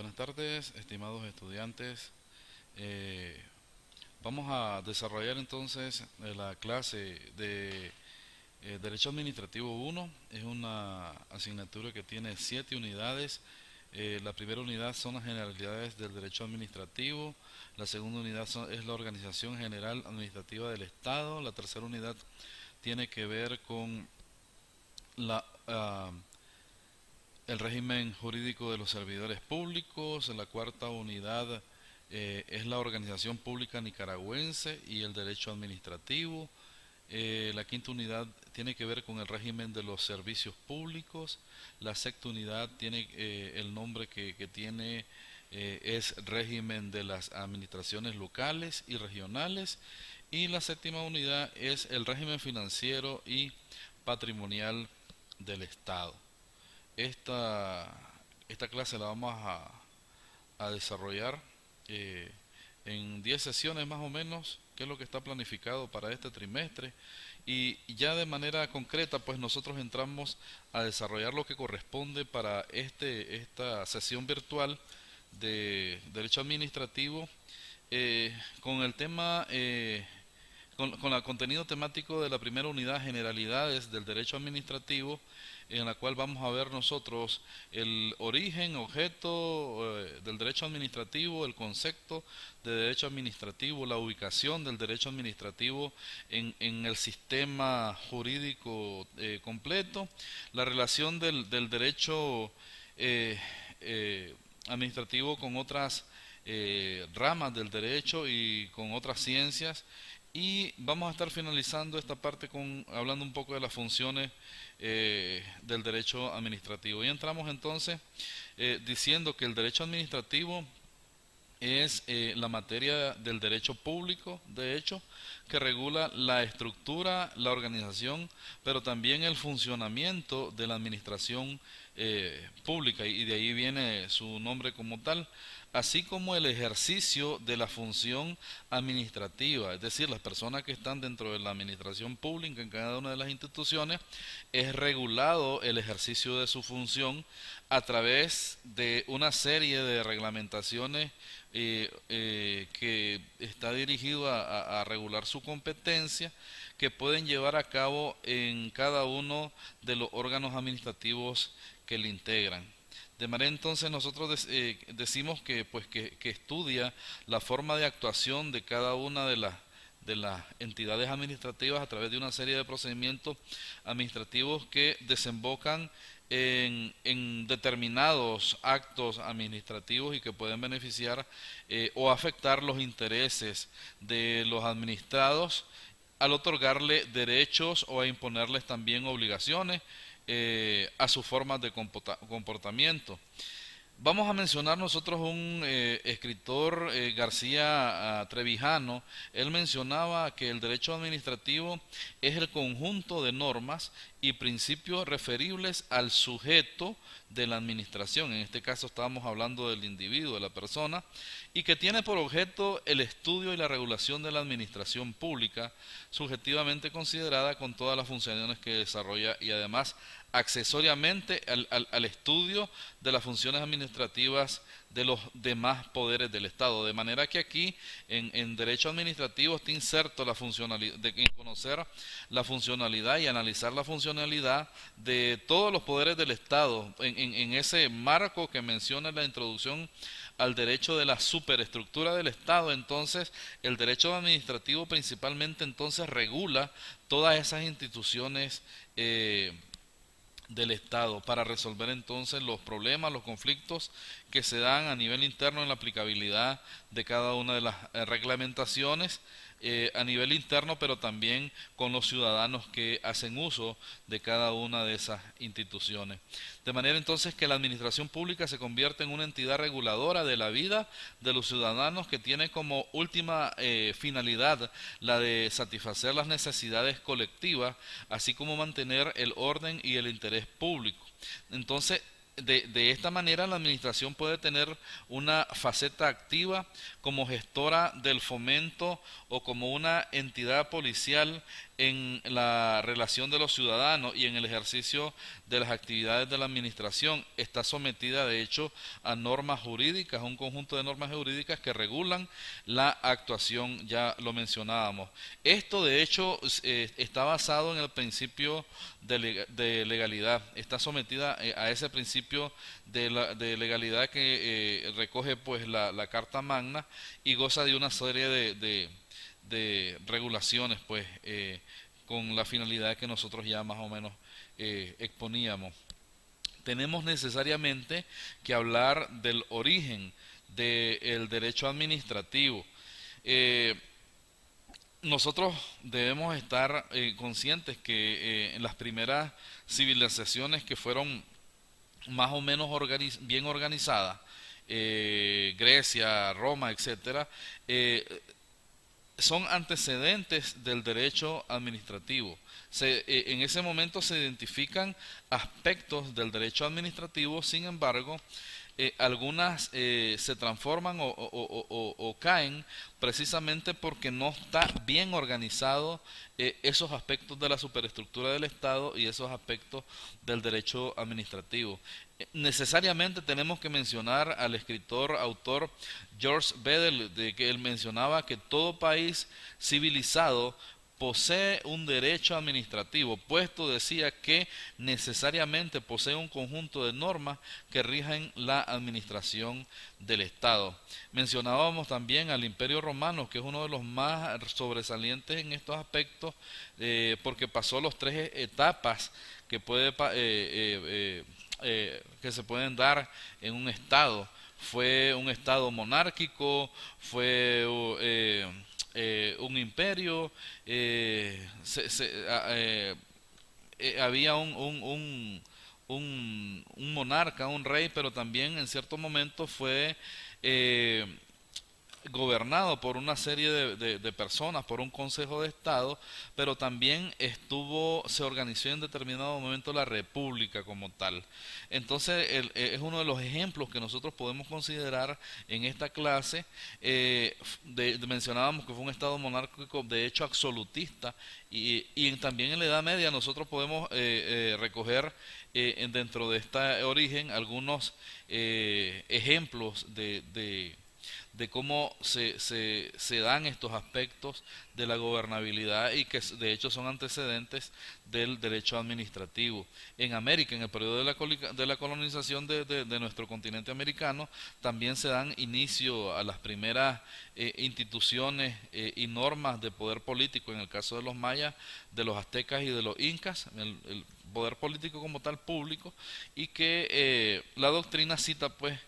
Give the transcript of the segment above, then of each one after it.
Buenas tardes, estimados estudiantes. Eh, Vamos a desarrollar entonces la clase de Derecho Administrativo 1. Es una asignatura que tiene 7 unidades. La primera unidad son las generalidades del derecho administrativo. La segunda unidad es la organización general administrativa del Estado. La tercera unidad tiene que ver con la el régimen jurídico de los servidores públicos. La cuarta unidad es la organización pública nicaragüense y el derecho administrativo. La quinta unidad tiene que ver con el régimen de los servicios públicos. La sexta unidad tiene el nombre que tiene es régimen de las administraciones locales y regionales. Y la séptima unidad es el régimen financiero y patrimonial del Estado. Esta, esta clase la vamos a desarrollar eh, en 10 sesiones más o menos, que es lo que está planificado para este trimestre. Y ya de manera concreta, pues nosotros entramos a desarrollar lo que corresponde para esta sesión virtual de Derecho Administrativo con el tema con el contenido temático de la primera unidad, generalidades del derecho administrativo, en la cual vamos a ver nosotros el origen, objeto del derecho administrativo, el concepto de derecho administrativo, la ubicación del derecho administrativo en el sistema jurídico completo, la relación del derecho eh, administrativo con otras ramas del derecho y con otras ciencias, y vamos a estar finalizando esta parte hablando un poco de las funciones del derecho administrativo. Y entramos entonces diciendo que el derecho administrativo es la materia del derecho público, de hecho, que regula la estructura, la organización, pero también el funcionamiento de la administración pública, y de ahí viene su nombre como tal, así como el ejercicio de la función administrativa, es decir, las personas que están dentro de la administración pública en cada una de las instituciones, es regulado el ejercicio de su función a través de una serie de reglamentaciones que está dirigido a regular su competencia, que pueden llevar a cabo en cada uno de los órganos administrativos que le integran. De manera entonces nosotros decimos que, pues, que estudia la forma de actuación de cada una de las entidades administrativas a través de una serie de procedimientos administrativos que desembocan en determinados actos administrativos y que pueden beneficiar o afectar los intereses de los administrados al otorgarle derechos o a imponerles también obligaciones a sus formas de comportamiento. Vamos a mencionar nosotros un escritor, García Trevijano. Él mencionaba que el derecho administrativo es el conjunto de normas y principios referibles al sujeto de la administración. En este caso estábamos hablando del individuo, de la persona, y que tiene por objeto el estudio y la regulación de la administración pública, subjetivamente considerada con todas las funciones que desarrolla, y además accesoriamente al estudio de las funciones administrativas de los demás poderes del Estado. De manera que aquí en derecho administrativo está inserto la funcionalidad de conocer la funcionalidad y analizar la funcionalidad de todos los poderes del Estado en ese marco que menciona en la introducción al derecho de la superestructura del Estado. Entonces el derecho administrativo principalmente entonces regula todas esas instituciones del Estado para resolver entonces los problemas, los conflictos que se dan a nivel interno en la aplicabilidad de cada una de las reglamentaciones a nivel interno, pero también con los ciudadanos que hacen uso de cada una de esas instituciones. De manera entonces que la administración pública se convierte en una entidad reguladora de la vida de los ciudadanos, que tiene como última finalidad la de satisfacer las necesidades colectivas, así como mantener el orden y el interés público. Entonces, de esta manera la administración puede tener una faceta activa como gestora del fomento o como una entidad policial en la relación de los ciudadanos y en el ejercicio de las actividades de la administración está sometida de hecho a normas jurídicas, a un conjunto de normas jurídicas que regulan la actuación, ya lo mencionábamos. Esto de hecho está basado en el principio de legalidad, está sometida a ese principio de legalidad que recoge pues la Carta Magna y goza de una serie de regulaciones pues con la finalidad que nosotros ya más o menos exponíamos. Tenemos necesariamente que hablar del origen del derecho administrativo. Eh, Nosotros debemos estar conscientes que en las primeras civilizaciones que fueron más o menos bien organizadas, Grecia, Roma, etcétera, son antecedentes del derecho administrativo. En ese momento se identifican aspectos del derecho administrativo, sin embargo, algunas se transforman o caen precisamente porque no está bien organizado esos aspectos de la superestructura del Estado y esos aspectos del derecho administrativo. Necesariamente tenemos que mencionar al escritor, autor George Bedell, de que él mencionaba que todo país civilizado posee un derecho administrativo, puesto decía que necesariamente posee un conjunto de normas que rigen la administración del Estado. Mencionábamos también al Imperio Romano, que es uno de los más sobresalientes en estos aspectos, porque pasó las tres etapas que que se pueden dar en un Estado. Fue un Estado monárquico, fue un imperio, había un monarca, un rey, pero también en cierto momento fue eh, gobernado por una serie de personas, por un consejo de Estado, pero también se organizó en determinado momento la república como tal. Entonces es uno de los ejemplos que nosotros podemos considerar en esta clase. Mencionábamos que fue un Estado monárquico de hecho absolutista y también en la Edad Media nosotros podemos recoger dentro de este origen algunos ejemplos de cómo se dan estos aspectos de la gobernabilidad y que de hecho son antecedentes del derecho administrativo. En América, en el periodo de la colonización de nuestro continente americano, también se dan inicio a las primeras instituciones y normas de poder político, en el caso de los mayas, de los aztecas y de los incas, el poder político como tal público, y que la doctrina cita pues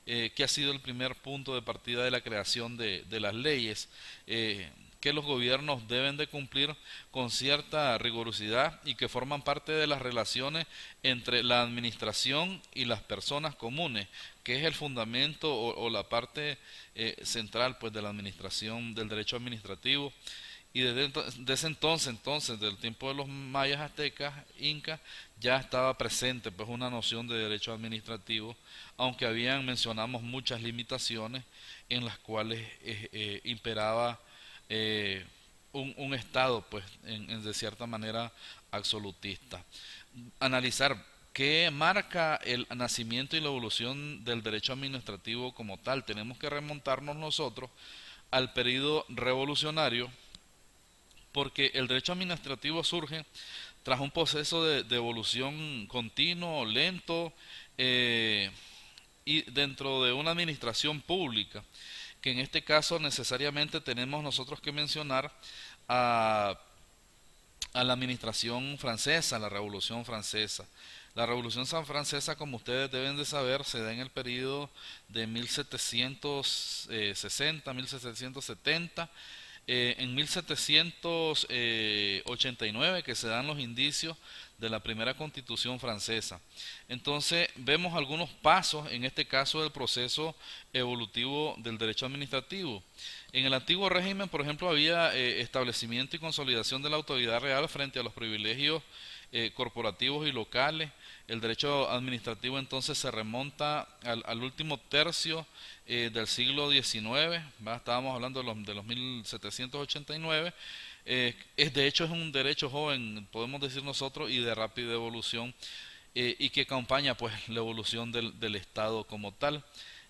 que ha sido el primer punto de partida de la creación de las leyes que los gobiernos deben de cumplir con cierta rigurosidad y que forman parte de las relaciones entre la administración y las personas comunes, que es el fundamento o la parte central pues de la administración del derecho administrativo. Y desde ese entonces, del tiempo de los mayas, aztecas, incas, ya estaba presente pues una noción de derecho administrativo, aunque mencionamos muchas limitaciones en las cuales imperaba un Estado pues de cierta manera absolutista. Analizar qué marca el nacimiento y la evolución del derecho administrativo como tal. Tenemos que remontarnos nosotros al periodo revolucionario, porque el derecho administrativo surge tras un proceso de evolución continuo, lento, y dentro de una administración pública, que en este caso necesariamente tenemos nosotros que mencionar a, a la administración francesa, la Revolución Francesa. La Revolución Francesa, como ustedes deben de saber, se da en el periodo de 1760, 1770, en 1789 que se dan los indicios de la primera constitución francesa. Entonces vemos algunos pasos, en este caso del proceso evolutivo del derecho administrativo. En el antiguo régimen, por ejemplo, había establecimiento y consolidación de la autoridad real frente a los privilegios corporativos y locales. El derecho administrativo entonces se remonta al último tercio del siglo XIX, estábamos hablando de los 1789, De hecho es un derecho joven, podemos decir nosotros, y de rápida evolución, y que acompaña pues la evolución del Estado como tal.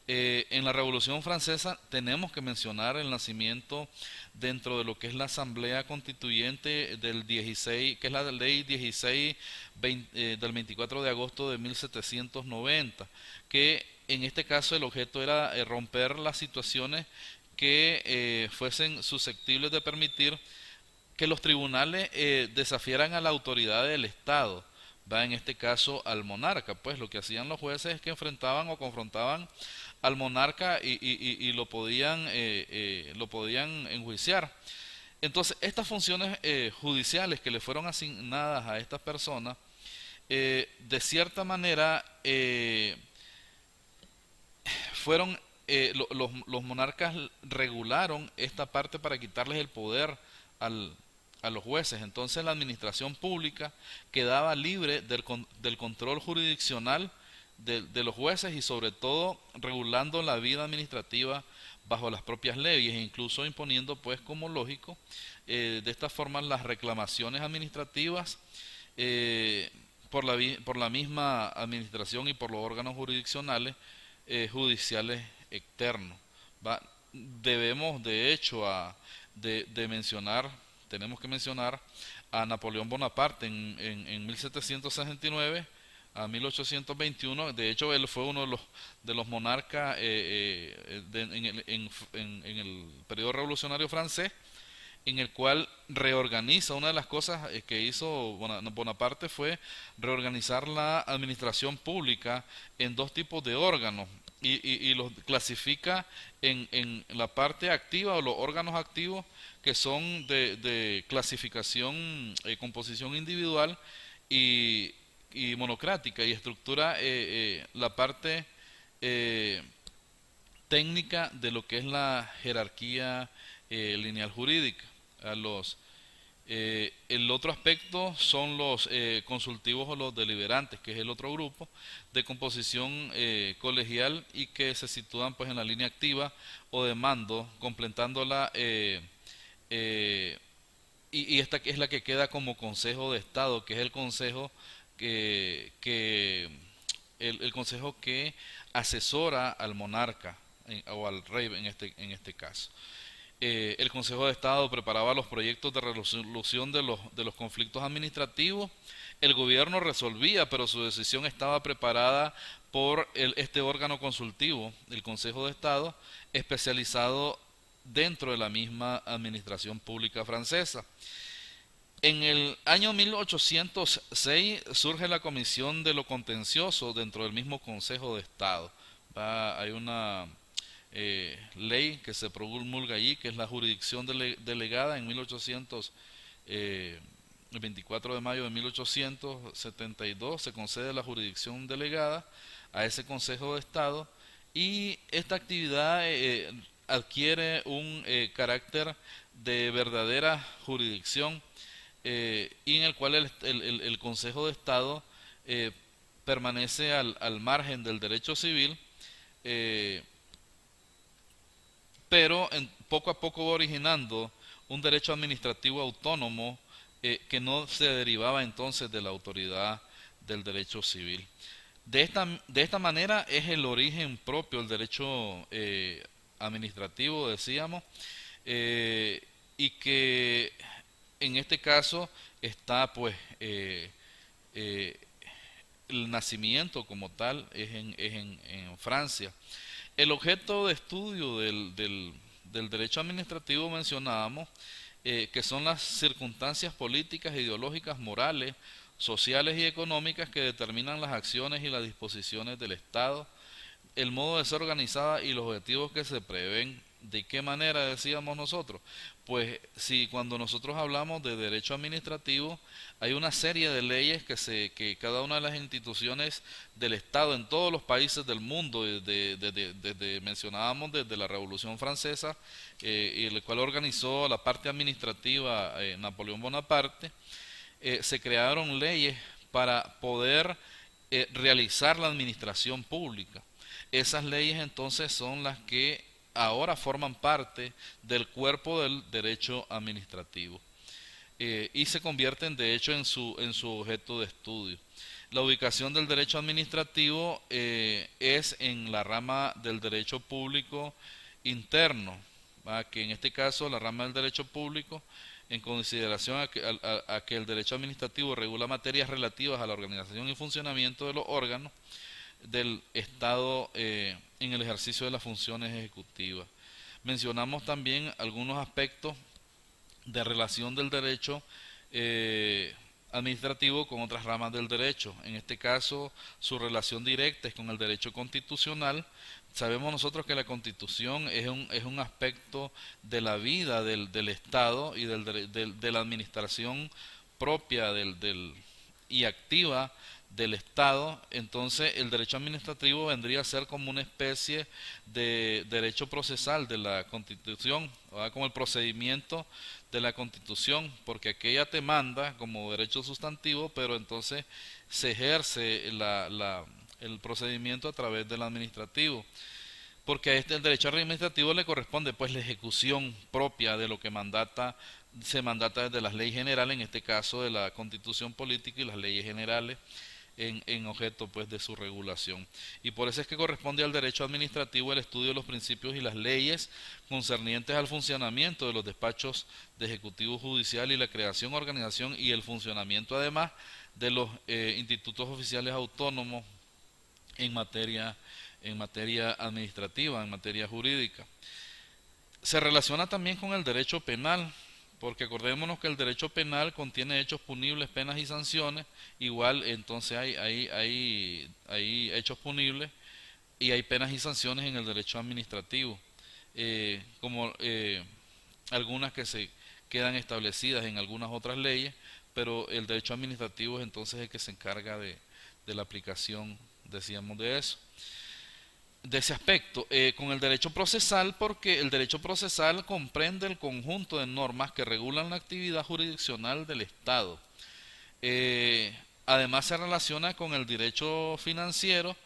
En la Revolución Francesa tenemos que mencionar el nacimiento dentro de lo que es la Asamblea Constituyente del 16, que es la ley 16 del 24 de agosto de 1790, que en este caso el objeto era romper las situaciones que fuesen susceptibles de permitir que los tribunales desafiaran a la autoridad del Estado, va en este caso al monarca. Pues lo que hacían los jueces es que enfrentaban o confrontaban al monarca y lo podían enjuiciar. Entonces estas funciones judiciales que le fueron asignadas a estas personas, de cierta manera fueron los monarcas regularon esta parte para quitarles el poder al, a los jueces. Entonces la administración pública quedaba libre del control jurisdiccional de los jueces y sobre todo regulando la vida administrativa bajo las propias leyes e incluso imponiendo, pues como lógico, de esta forma las reclamaciones administrativas por la misma administración y por los órganos jurisdiccionales judiciales externos. ¿Va? Debemos de hecho de mencionar, tenemos que mencionar a Napoleón Bonaparte en 1769 a 1821. De hecho él fue uno de los monarcas en el periodo revolucionario francés, en el cual reorganiza. Una de las cosas que hizo Bonaparte fue reorganizar la administración pública en dos tipos de órganos y los clasifica en la parte activa o los órganos activos que son de clasificación, composición individual y, y monocrática, y estructura la parte eh, técnica de lo que es la jerarquía lineal jurídica. El otro aspecto son los consultivos o los deliberantes, que es el otro grupo de composición colegial y que se sitúan pues en la línea activa o de mando, completándola y esta que es la que queda como Consejo de Estado, que es el consejo que el consejo que asesora al monarca o al rey en este caso. El Consejo de Estado preparaba los proyectos de resolución de los conflictos administrativos. El gobierno resolvía, pero su decisión estaba preparada por este órgano consultivo, el Consejo de Estado, especializado dentro de la misma administración pública francesa. En el año 1806 surge la Comisión de lo Contencioso dentro del mismo Consejo de Estado. Hay una ley que se promulga allí, que es la jurisdicción delegada en 1800, el 24 de mayo de 1872 se concede la jurisdicción delegada a ese Consejo de Estado y esta actividad adquiere un carácter de verdadera jurisdicción y en el cual el Consejo de Estado permanece al margen del derecho civil, pero poco a poco va originando un derecho administrativo autónomo que no se derivaba entonces de la autoridad del derecho civil. De esta manera es el origen propio del derecho administrativo, decíamos, y que en este caso está pues el nacimiento como tal es en Francia. El objeto de estudio del derecho administrativo mencionábamos que son las circunstancias políticas, ideológicas, morales, sociales y económicas que determinan las acciones y las disposiciones del Estado, el modo de ser organizada y los objetivos que se prevén. ¿De qué manera decíamos nosotros? Pues si cuando nosotros hablamos de derecho administrativo hay una serie de leyes que cada una de las instituciones del Estado en todos los países del mundo, mencionábamos desde la Revolución Francesa, y el cual organizó la parte administrativa Napoleón Bonaparte, se crearon leyes para poder realizar la administración pública. Esas leyes entonces son las que ahora forman parte del cuerpo del derecho administrativo. y se convierten de hecho en su objeto de estudio. La ubicación del derecho administrativo es en la rama del derecho público interno, ¿va? Que en este caso la rama del derecho público, en consideración a que el derecho administrativo regula materias relativas a la organización y funcionamiento de los órganos del Estado en el ejercicio de las funciones ejecutivas. Mencionamos también algunos aspectos de relación del derecho administrativo con otras ramas del derecho. En este caso, su relación directa es con el derecho constitucional. Sabemos nosotros que la constitución es un aspecto de la vida del Estado y de la administración propia y activa del Estado. Entonces el derecho administrativo vendría a ser como una especie de derecho procesal de la Constitución, ¿verdad? Como el procedimiento de la Constitución, porque aquella te manda como derecho sustantivo, pero entonces se ejerce el procedimiento a través del administrativo, porque a este el derecho administrativo le corresponde pues la ejecución propia de lo que se mandata desde las leyes generales, en este caso de la Constitución política y las leyes generales en objeto pues de su regulación. Y por eso es que corresponde al derecho administrativo el estudio de los principios y las leyes concernientes al funcionamiento de los despachos de ejecutivo judicial y la creación, organización y el funcionamiento además de los institutos oficiales autónomos en materia administrativa, en materia jurídica. Se relaciona también con el derecho penal, porque acordémonos que el derecho penal contiene hechos punibles, penas y sanciones. Igual entonces hay hechos punibles y hay penas y sanciones en el derecho administrativo, como algunas que se quedan establecidas en algunas otras leyes, pero el derecho administrativo es entonces el que se encarga de la aplicación, decíamos, de eso, de ese aspecto. Con el derecho procesal, porque el derecho procesal comprende el conjunto de normas que regulan la actividad jurisdiccional del Estado. Además se relaciona con el derecho financiero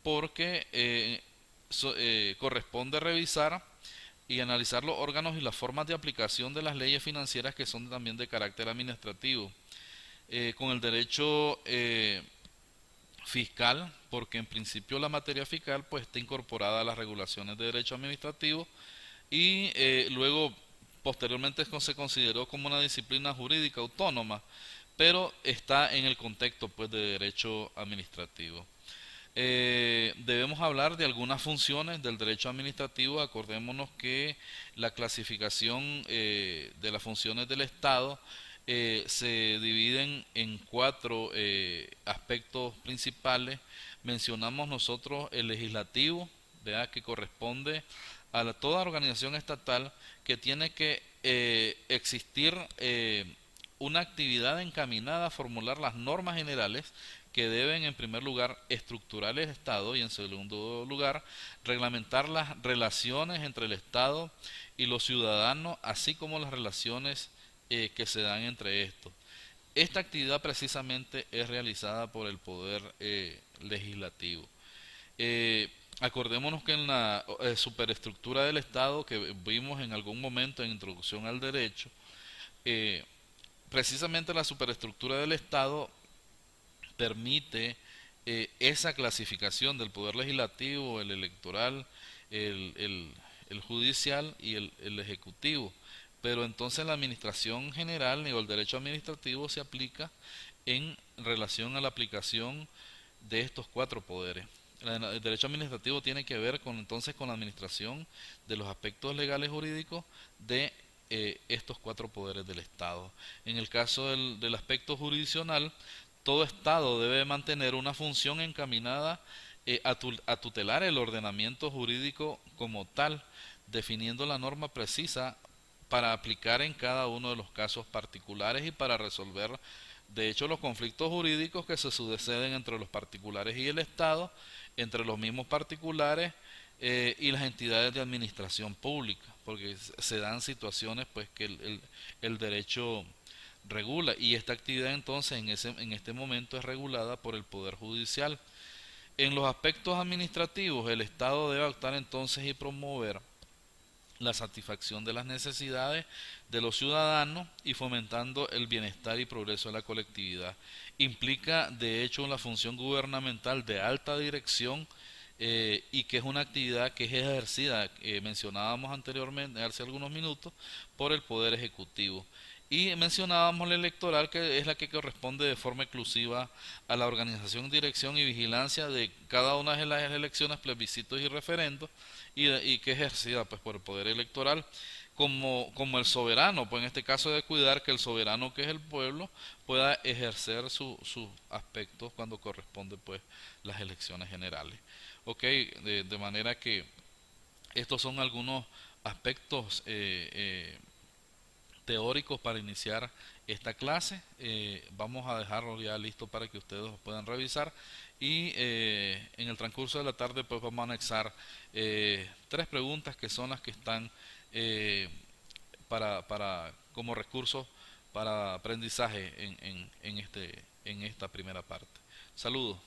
porque corresponde revisar y analizar los órganos y las formas de aplicación de las leyes financieras que son también de carácter administrativo. Con el derecho fiscal, porque en principio la materia fiscal pues está incorporada a las regulaciones de derecho administrativo y luego posteriormente se consideró como una disciplina jurídica autónoma, pero está en el contexto pues de derecho administrativo. Debemos hablar de algunas funciones del derecho administrativo. Acordémonos que la clasificación de las funciones del Estado se dividen en cuatro aspectos principales. Mencionamos nosotros el legislativo, ¿verdad? Que corresponde a toda organización estatal que tiene que existir una actividad encaminada a formular las normas generales que deben en primer lugar estructurar el Estado y en segundo lugar reglamentar las relaciones entre el Estado y los ciudadanos, así como las relaciones que se dan entre estos. Esta actividad precisamente es realizada por el Poder Legislativo. Acordémonos que en la superestructura del Estado que vimos en algún momento en Introducción al Derecho, precisamente la superestructura del Estado permite esa clasificación del poder legislativo, el electoral, el judicial y el ejecutivo. Pero entonces la administración general o el derecho administrativo se aplica en relación a la aplicación de estos cuatro poderes. El derecho administrativo tiene que ver entonces con la administración de los aspectos legales jurídicos de estos cuatro poderes del Estado. En el caso del aspecto jurisdiccional, todo Estado debe mantener una función encaminada a tutelar el ordenamiento jurídico como tal, definiendo la norma precisa para aplicar en cada uno de los casos particulares y para resolver, de hecho, los conflictos jurídicos que se suceden entre los particulares y el Estado, entre los mismos particulares y las entidades de administración pública, porque se dan situaciones pues que el derecho regula, y esta actividad entonces en este momento es regulada por el Poder Judicial. En los aspectos administrativos, el Estado debe actuar entonces y promover la satisfacción de las necesidades de los ciudadanos y fomentando el bienestar y progreso de la colectividad. Implica, de hecho, la función gubernamental de alta dirección y que es una actividad que es ejercida, mencionábamos anteriormente, hace algunos minutos, por el Poder Ejecutivo. Y mencionábamos la electoral, que es la que corresponde de forma exclusiva a la organización, dirección y vigilancia de cada una de las elecciones, plebiscitos y referendos, y que es ejercida pues por el poder electoral como el soberano, pues en este caso de cuidar que el soberano, que es el pueblo, pueda ejercer sus aspectos cuando corresponde pues las elecciones generales. Ok, de manera que estos son algunos aspectos teóricos para iniciar esta clase. Vamos a dejarlo ya listo para que ustedes lo puedan revisar, y en el transcurso de la tarde pues vamos a anexar tres preguntas que son las que están eh, como recursos para aprendizaje en esta primera parte. Saludos.